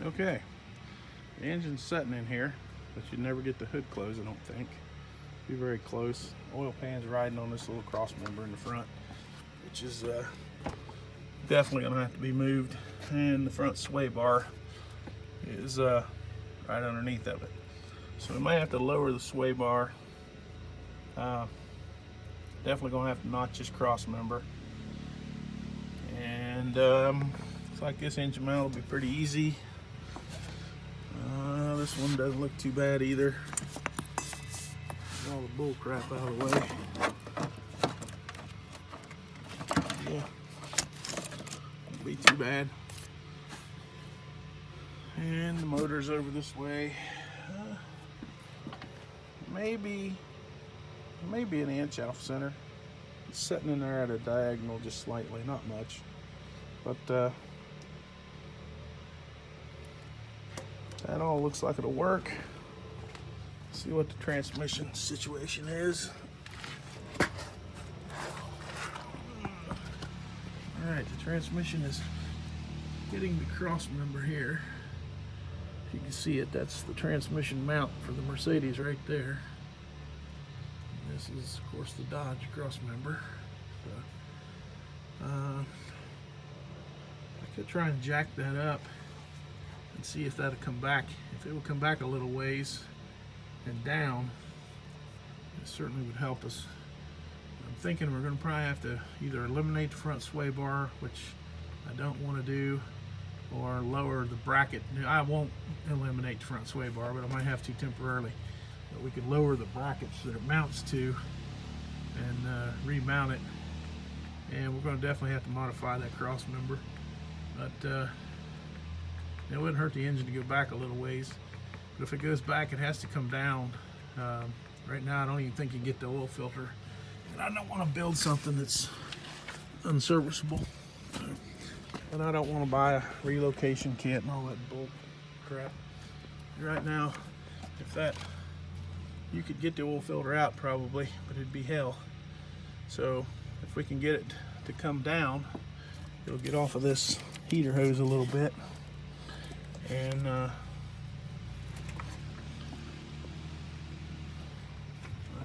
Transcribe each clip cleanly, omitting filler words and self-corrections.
Okay, the engine's sitting in here, but you'd never get the hood closed, I don't think. Be very close. Oil pan's riding on this little cross member in the front, which is definitely gonna have to be moved. And the front sway bar is right underneath of it. So we might have to lower the sway bar. Definitely gonna have to notch this cross member. And looks like this engine mount will be pretty easy. This one doesn't look too bad either. Get all the bull crap out of the way. Yeah, won't be too bad. And the motor's over this way. Maybe an inch off center. It's sitting in there at a diagonal just slightly, not much. But that all looks like it'll work. See what the transmission situation is. Alright, the transmission is hitting the cross member here. If you can see it, that's the transmission mount for the Mercedes right there. And this is, of course, the Dodge cross member. So, I could try and jack that up and see if that'll come back. If it will come back a little ways and down, it certainly would help us. I'm thinking we're going to probably have to either eliminate the front sway bar, which I don't want to do, or lower the bracket. I won't eliminate the front sway bar, but I might have to temporarily. But we could lower the brackets that it mounts to and remount it. And we're going to definitely have to modify that cross member. But it wouldn't hurt the engine to go back a little ways. But if it goes back, it has to come down. Right now, I don't even think you can get the oil filter. And I don't want to build something that's unserviceable. And I don't want to buy a relocation kit and all that bull crap. Right now, you could get the oil filter out probably, but it'd be hell. So if we can get it to come down, it'll get off of this heater hose a little bit. And I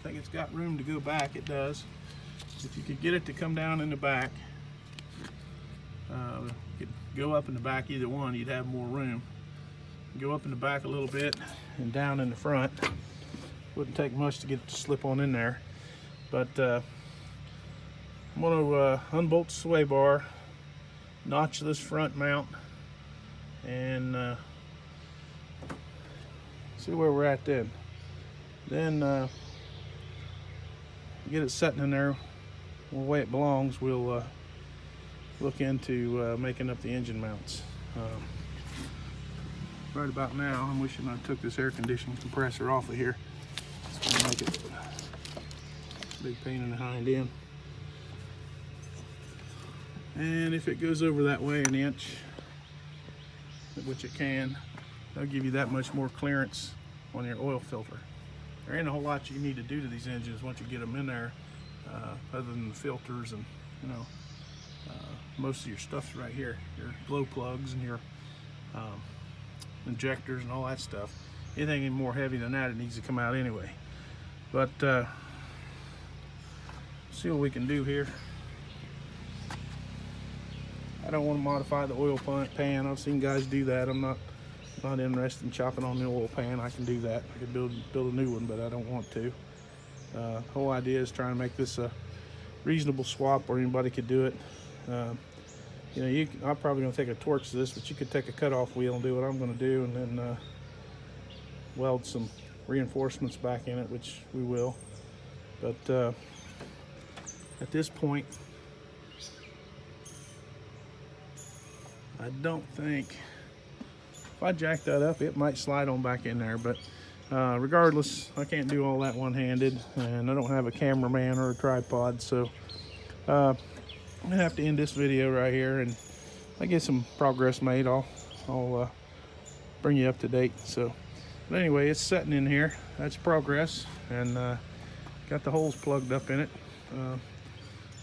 think it's got room to go back. It does. If you could get it to come down in the back, you could go up in the back, either one, you'd have more room. Go up in the back a little bit and down in the front. Wouldn't take much to get it to slip on in there. But I'm going to unbolt the sway bar, notch this front mount, and see where we're at then. Then get it setting in there the way it belongs. We'll look into making up the engine mounts. Right about now, I'm wishing I took this air conditioning compressor off of here. It's going to make it a big pain in the hind end. And if it goes over that way an inch, which it can, that'll give you that much more clearance on your oil filter. There ain't a whole lot you need to do to these engines once you get them in there, other than the filters and, you know, most of your stuff's right here. Your glow plugs and your injectors and all that stuff. Anything any more heavy than that, it needs to come out anyway. But see what we can do here. I don't want to modify the oil pan. I've seen guys do that. I'm not interested in chopping on the oil pan. I can do that. I could build a new one, but I don't want to. The whole idea is trying to make this a reasonable swap where anybody could do it. You know, I'm probably going to take a torch to this, but you could take a cutoff wheel and do what I'm going to do, and then weld some reinforcements back in it, which we will. But at this point, I don't think, if I jack that up, it might slide on back in there. But regardless, I can't do all that one-handed, and I don't have a cameraman or a tripod, so I'm gonna have to end this video right here. And if I get some progress made, I'll bring you up to date. So, but anyway, it's setting in here. That's progress, and got the holes plugged up in it.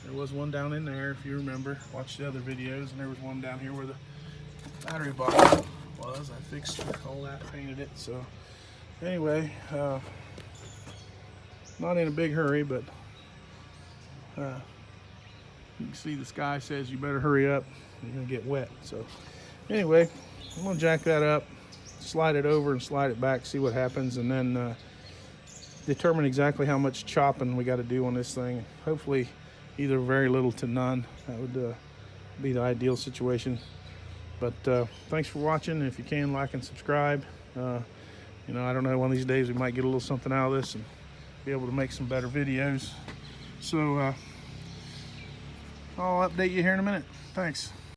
There was one down in there, if you remember. Watch the other videos, and there was one down here where the battery box was, I fixed all that, painted it. So anyway, not in a big hurry, but you can see the sky says you better hurry up, you're gonna get wet. So anyway, I'm gonna jack that up, slide it over and slide it back, see what happens, and then determine exactly how much chopping we got to do on this thing. Hopefully either very little to none. That would be the ideal situation. But thanks for watching. If you can, like and subscribe. You know, I don't know, one of these days we might get a little something out of this and be able to make some better videos. So I'll update you here in a minute. Thanks.